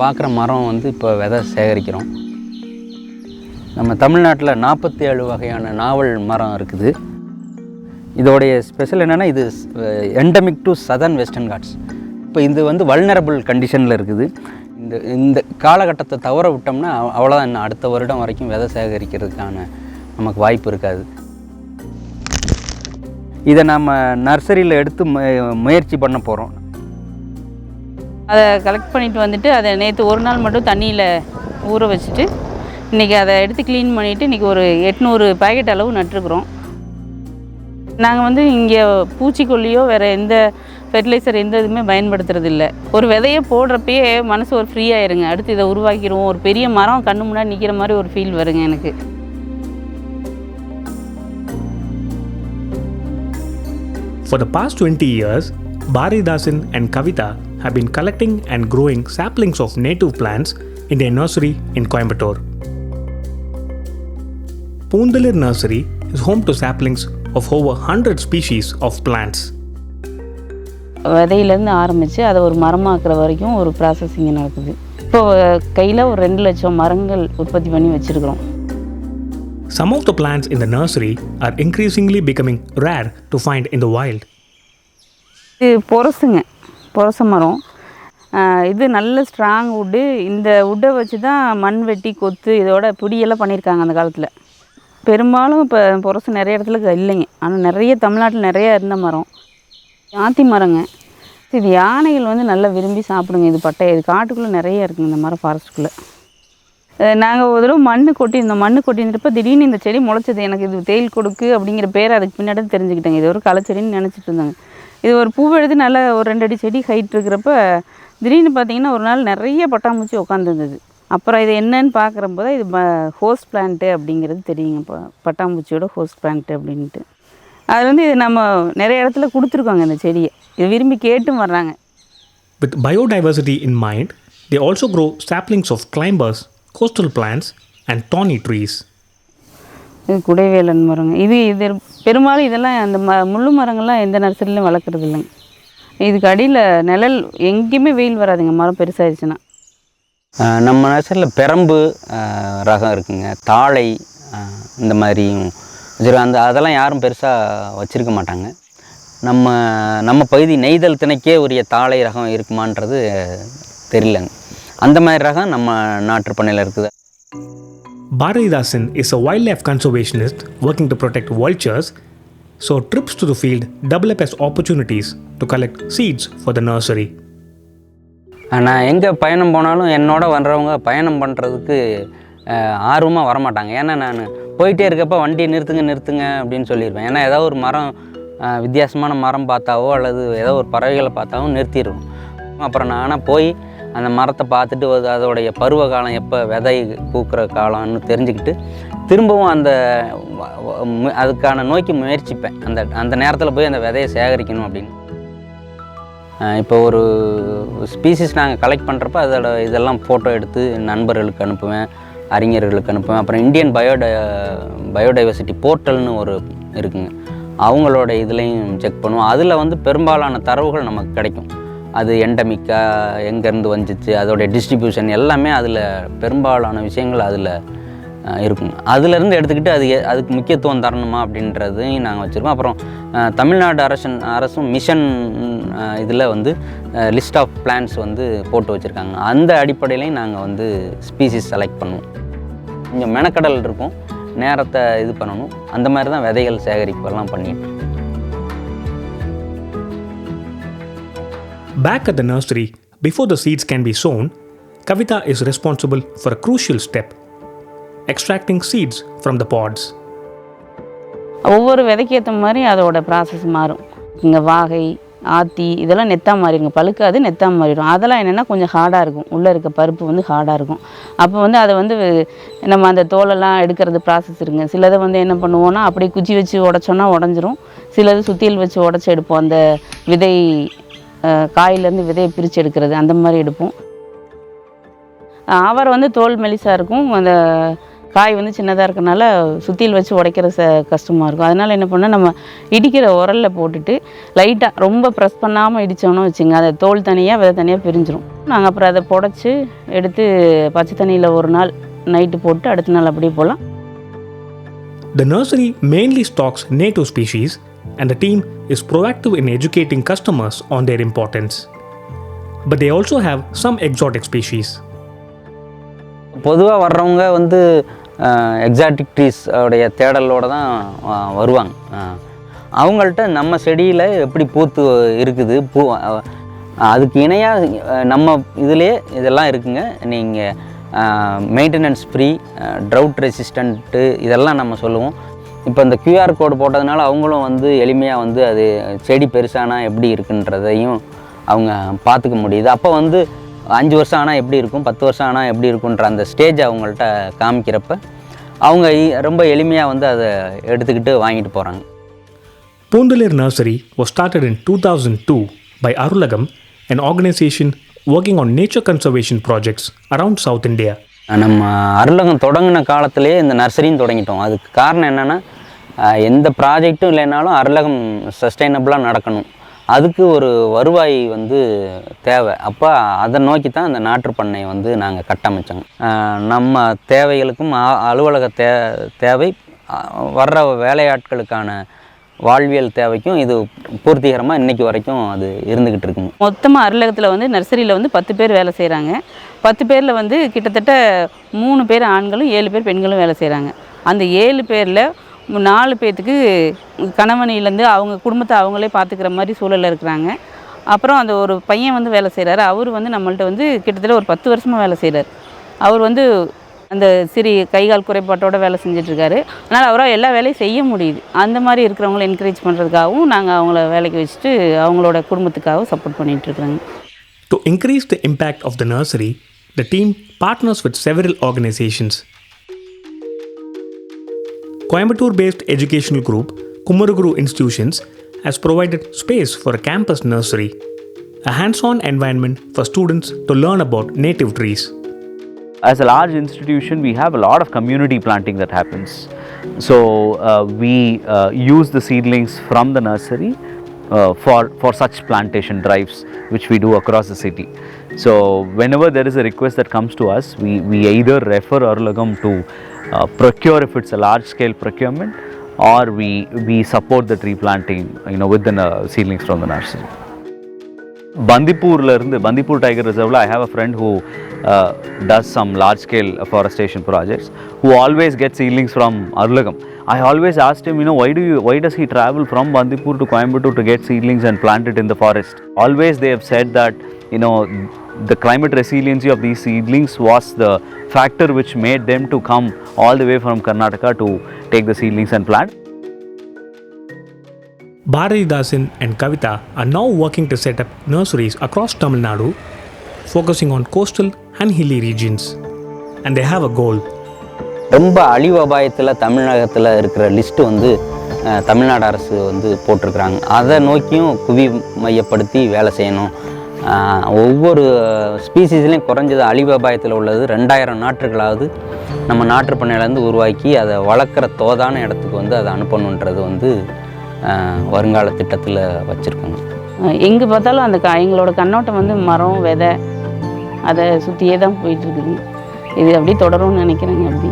பார்க்குற மரம் வந்து இப்போ விதை சேகரிக்கிறோம். நம்ம தமிழ்நாட்டில் 47 வகையான நாவல் மரம் இருக்குது. இதோடைய ஸ்பெஷல் என்னென்னா, இது endemic to southern Western Ghats. இப்போ இது வந்து வல்னரபிள் கண்டிஷனில் இருக்குது. இந்த காலகட்டத்தை தவற விட்டோம்னா அவ்வளோதான், இன்னும் அடுத்த வருடம் வரைக்கும் விதை சேகரிக்கிறதுக்கான நமக்கு வாய்ப்பு இருக்காது. இதை நம்ம நர்சரியில் எடுத்து முயற்சி பண்ண போகிறோம். அதை கலெக்ட் பண்ணிட்டு வந்துட்டு அதை நேற்று ஒரு நாள் மட்டும் தண்ணியில் ஊற வச்சுட்டு இன்றைக்கி அதை எடுத்து க்ளீன் பண்ணிவிட்டு இன்றைக்கி ஒரு 800 பேக்கெட் அளவு நட்டுருக்குறோம். நாங்கள் வந்து இங்கே பூச்சிக்கொல்லியோ வேறு எந்த ஃபெர்டிலைசர் எந்த இதுவுமே பயன்படுத்துறது இல்லை. ஒரு விதையை போடுறப்பயே மனசு ஒரு ஃப்ரீயாகிருங்க. அடுத்து இதை உருவாக்கிடுவோம், ஒரு பெரிய மரம் கண்ணு முன்னாடி நிற்கிற மாதிரி ஒரு ஃபீல் வருங்க எனக்கு. For the past 20 years, Bharathidasan and Kavita have been collecting and growing saplings of native plants in their nursery in Coimbatore. Poondalir Nursery is home to saplings of over 100 species of plants. விதையிலேருந்து ஆரம்பித்து அதை ஒரு மரமாக்குற வரைக்கும் ஒரு processing நடக்குது. இப்போ கையில் ஒரு 2 லட்சம் மரங்கள் உற்பத்தி பண்ணி வச்சுருக்கிறோம். Some of the plants in the nursery are increasingly becoming rare to find in the wild. இது பொரச மரம். இது நல்ல ஸ்ட்ராங் வுட்டு. இந்த வுட்டை வச்சு தான் மண் வெட்டி கொத்து இதோட பிடியெல்லாம் பண்ணியிருக்காங்க அந்த காலத்தில். பெரும்பாலும் இப்போ பொரசு நிறைய இடத்துல இல்லைங்க, ஆனால் நிறைய தமிழ்நாட்டில் நிறையா இருந்த மரம் ஆத்தி மரங்க. இது யானைகள் வந்து நல்லா விரும்பி சாப்பிடுங்க. இது பட்டை, இது காட்டுக்குள்ளே நிறைய இருக்குங்க இந்த மரம், ஃபாரஸ்ட்டுக்குள்ளே. நாங்கள் ஒரு தடவை மண் கொட்டியிருந்தப்போ திடீர்னு இந்த செடி முளைச்சது. எனக்கு இது தேயில் கொடுக்கு அப்படிங்கிற பேர் அதுக்கு பின்னாடி தெரிஞ்சுக்கிட்டேங்க. இது ஒரு களைச்செடின்னு நினச்சிட்டு இருந்தாங்க. இது ஒரு பூவெழுது நல்லா ஒரு 2 அடி செடி ஹைட் இருக்கிறப்ப திடீர்னு பார்த்திங்கன்னா ஒரு நாள் நிறைய பட்டாம்பூச்சி உட்காந்துருந்தது. அப்புறம் இது என்னன்னு பார்க்குறப்போது இது ஹோஸ்ட் பிளான்ட்டு அப்படிங்கிறது தெரியுங்க. பட்டாம்பூச்சியோட ஹோஸ்ட் பிளான்ட்டு அப்படின்ட்டு. அதில் வந்து இது நம்ம நிறைய இடத்துல கொடுத்துருக்கோங்க இந்த செடியை. இது விரும்பி கேட்டும் வர்றாங்க. With biodiversity in mind, they also grow saplings of climbers, coastal plants and thorny trees. இது குடைவேலன் மரங்க. இது பெரும்பாலும் இதெல்லாம் அந்த முள்ளு மரங்கள்லாம் எந்த நர்சரிலையும் வளர்க்குறது இல்லைங்க. இதுக்கு அடியில் நிழல் எங்கேயுமே வெயில் வராதுங்க மரம் பெருசாகிடுச்சுன்னா. நம்ம நர்சரியில் பெரம்பு ரகம் இருக்குங்க, தாழை இந்த மாதிரியும் அதெல்லாம் யாரும் பெருசாக வச்சுருக்க மாட்டாங்க. நம்ம பகுதி நெய்தல் திணைக்கே உரிய தாழை ரகம் இருக்குமான்றது தெரியலங்க. அந்த மாதிரி ரகம் நம்ம நாட்டு பண்ணையில் இருக்குது. Bharathidasan is a wildlife conservationist working to protect vultures, so trips to the field double up as opportunities to collect seeds for the nursery. நான் எங்கே பயணம் போனாலும் என்னோட வர்றவங்க பயணம் பண்ணுறதுக்கு ஆர்வமாக வரமாட்டாங்க. ஏன்னா நான் போயிட்டே இருக்கப்போ வண்டியை நிறுத்துங்க அப்படின்னு சொல்லிடுவேன். ஏன்னா ஏதோ ஒரு மரம், வித்தியாசமான மரம் பார்த்தாவோ அல்லது ஏதோ ஒரு பறவைகளை பார்த்தாவோ நிறுத்திடுவோம். அப்புறம் நானாக போய் அந்த மரத்தை பார்த்துட்டு அதோடைய பருவ காலம் எப்போ விதை பூக்கிற காலம்னு தெரிஞ்சுக்கிட்டு திரும்பவும் அதுக்கான நோக்கி முயற்சிப்பேன். அந்த நேரத்தில் போய் அந்த விதையை சேகரிக்கணும் அப்படின்னு. இப்போ ஒரு ஸ்பீசிஸ் நாங்கள் கலெக்ட் பண்ணுறப்ப இதெல்லாம் ஃபோட்டோ எடுத்து நண்பர்களுக்கு அனுப்புவேன், அறிஞர்களுக்கு அனுப்புவேன். அப்புறம் இந்தியன் பயோடைவர்சிட்டி போர்ட்டல்னு ஒரு இருக்குங்க, அவங்களோட இதுலேயும் செக் பண்ணுவோம். அதில் வந்து பெரும்பாலான தரவுகள் நமக்கு கிடைக்கும். அது எண்டமிக்கா, எங்கேருந்து வந்துச்சு, அதோடைய டிஸ்ட்ரிபியூஷன் எல்லாமே அதில் பெரும்பாலான விஷயங்கள் அதில் இருக்குங்க. அதிலேருந்து எடுத்துக்கிட்டு அதுக்கு முக்கியத்துவம் தரணுமா அப்படின்றதையும் நாங்கள் வச்சுருக்கோம். அப்புறம் தமிழ்நாடு அரசும் மிஷன் இதில் வந்து லிஸ்ட் ஆஃப் பிளான்ஸ் வந்து போட்டு வச்சுருக்காங்க. அந்த அடிப்படையிலையும் நாங்கள் வந்து ஸ்பீசிஸ் செலக்ட் பண்ணுவோம். கொஞ்சம் மெனக்கடல் இருக்கும், நேரத்தை இது பண்ணணும். அந்த மாதிரி தான் விதைகள் சேகரிப்பெல்லாம் பண்ணிட்டு. Back at the nursery, before the seeds can be sown, Kavita is responsible for a crucial step: extracting seeds from the pods. ஒவ்வொரு விதைக்கு ஏற்ற மாதிரி அதோட ப்ராசஸ் மாறும். இங்கே வாகை, ஆத்தி இதெல்லாம் நெத்தா மாறிடுங்க, பழுக்காது, நெத்தா மாறிடும். அதெல்லாம் என்னென்னா கொஞ்சம் ஹார்டாக இருக்கும், உள்ளே இருக்க பருப்பு வந்து ஹார்டாக இருக்கும். அப்போ வந்து அதை வந்து நம்ம அந்த தோலெல்லாம் எடுக்கிறது ப்ராசஸ் இருக்குங்க. சிலதை வந்து என்ன பண்ணுவோன்னா அப்படியே குச்சி வச்சு உடச்சோன்னா உடஞ்சிரும். சிலது சுத்தியல் வச்சு உடச்சி எடுப்போம். அந்த விதை காயிலேருந்து விதையை பிரித்து எடுக்கிறது அந்த மாதிரி எடுப்போம். அவரை வந்து தோல் மெலிசாக இருக்கும், அந்த காய் வந்து சின்னதாக இருக்கனால சுத்தியில் வச்சு உடைக்கிற கஷ்டமாக இருக்கும். அதனால் என்ன பண்ணால் நம்ம இடிக்கிற உரலில் போட்டுட்டு லைட்டாக ரொம்ப ப்ரெஸ் பண்ணாமல் இடித்தோன்னு வச்சுங்க, அதை தோல் தனியாக விதை தனியாக பிரிஞ்சிடும். நாங்கள் அப்புறம் அதை புடச்சி எடுத்து பச்சை தண்ணியில் ஒரு நாள் நைட்டு போட்டு அடுத்த நாள் அப்படியே போகலாம். The nursery mainly stocks native species, and the team is proactive in educating customers on their importance. But they also have some exotic species. பொதுவாக வர்றவங்க வந்து எக்ஸாட்டிக் ட்ரீஸ் உடைய தேடலோடு தான் வருவாங்க. அவங்கள்ட்ட நம்ம செடியில் எப்படி பூத்து இருக்குது, அதுக்கு இணையாக நம்ம இதிலே இதெல்லாம் இருக்குங்க, நீங்கள் மெயின்டெனன்ஸ் ஃப்ரீ, ட்ரவுட் ரெசிஸ்டண்ட்டு இதெல்லாம் நம்ம சொல்லுவோம். இப்போ இந்த QR கோடு போட்டதுனால அவங்களும் வந்து எளிமையாக வந்து அது செடி பெருசானா எப்படி இருக்குன்றதையும் அவங்க பார்த்துக்க முடியுது. அப்போ வந்து 5 வருஷம் ஆனால் எப்படி இருக்கும், 10 வருஷம் ஆனால் எப்படி இருக்குன்ற அந்த ஸ்டேஜ் அவங்கள்ட்ட காமிக்கிறப்ப அவங்க ரொம்ப எளிமையாக வந்து அதை எடுத்துக்கிட்டு வாங்கிட்டு போகிறாங்க. Poondalir Nursery was started in 2002 by Arulagam, an organization working on nature conservation projects around South India. நம்ம அருளகம் தொடங்கின காலத்திலேயே இந்த நர்சரியும் தொடங்கிட்டோம். அதுக்கு காரணம் என்னென்னா, எந்த ப்ராஜெக்ட்டும் இல்லைனாலும் அருளகம் சஸ்டைனபிளாக நடக்கணும், அதுக்கு ஒரு வருவாய் வந்து தேவை. அப்போ அதை நோக்கி தான் இந்த நாற்றுப்பண்ணை வந்து நாங்கள் கட்டமைச்சோங்க. நம்ம தேவைகளுக்கும் அலுவலக தேவை, வர்ற வேலையாட்களுக்கான வாழ்வியல் தேவைக்கும் இது பூர்த்திகரமாக இன்றைக்கி வரைக்கும் அது இருந்துக்கிட்டு இருக்குங்க. மொத்தமாக அருளகத்தில் வந்து நர்சரியில் வந்து 10 பேர் வேலை செய்கிறாங்க. 10 பேரில் வந்து கிட்டத்தட்ட 3 பேர் ஆண்களும் 7 பேர் பெண்களும் வேலை செய்கிறாங்க. அந்த 7 பேரில் 4 பேர்த்துக்கு கணவனிலேருந்து அவங்க குடும்பத்தை அவங்களே பார்த்துக்கிற மாதிரி சூழலில் இருக்கிறாங்க. அப்புறம் அந்த ஒரு பையன் வந்து வேலை செய்கிறாரு. அவர் வந்து நம்மள்ட்ட வந்து கிட்டத்தட்ட ஒரு 10 வருஷமாக வேலை செய்கிறார். அவர் வந்து அந்த சிறிய கைகால் குறைபாட்டோடு வேலை செஞ்சிட்ருக்காரு. அதனால் அவரால் எல்லா வேலையும் செய்ய முடியுது. அந்த மாதிரி இருக்கிறவங்கள என்கரேஜ் பண்ணுறதுக்காகவும் நாங்கள் அவங்கள வேலைக்கு வச்சுட்டு அவங்களோட குடும்பத்துக்காகவும் support பண்ணிகிட்ருக்குறாங்க. To increase the impact of the nursery, the team partners with several organizations. Coimbatore-based educational group Kumaraguru Institutions has provided space for a campus nursery, a hands-on environment for students to learn about native trees. As a large institution, we have a lot of community planting that happens. So we use the seedlings from the nursery for such plantation drives, which we do across the city. So whenever there is a request that comes to us, we either refer Arulagam to procure if it's a large scale procurement, or we support the tree planting, with the seedlings from the nursery. Bandipur Tiger Reserve, I have a friend who does some large scale forestation projects, who always gets seedlings from Arulagam. I always asked him, why does he travel from Bandipur to Coimbatore to get seedlings and plant it in the forest? Always they have said that, the climate resiliency of these seedlings was the factor which made them to come all the way from Karnataka to take the seedlings and plant. Bharatidasan and Kavita are now working to set up nurseries across Tamil Nadu, focusing on coastal and hilly regions. And they have a goal. ரொம்ப அழிவு அபாயத்தில் தமிழகத்தில் இருக்கிற list வந்து தமிழ்நாடு அரசு வந்து போட்டிருக்கிறாங்க. அதை நோக்கியும் குவி மையப்படுத்தி வேலை செய்யணும். ஒவ்வொரு ஸ்பீசிஸ்லேயும் குறைஞ்சது அழிவு அபாயத்தில் உள்ளது 2000 நாற்றுகளாவது நம்ம நாற்றுப்பண்ணையிலேருந்து உருவாக்கி அதை வளர்க்குற தோதான இடத்துக்கு வந்து அதை அனுப்பணுன்றது வந்து வருங்கால திட்டத்தில் வச்சுருக்காங்க. எங்கே பார்த்தாலும் அந்த எங்களோட கண்ணோட்டம் வந்து மரம் விதை அதை சுற்றியே தான் போயிட்டுருக்குது. இது அப்படியே தொடரும்னு நினைக்கிறேங்க. அப்படி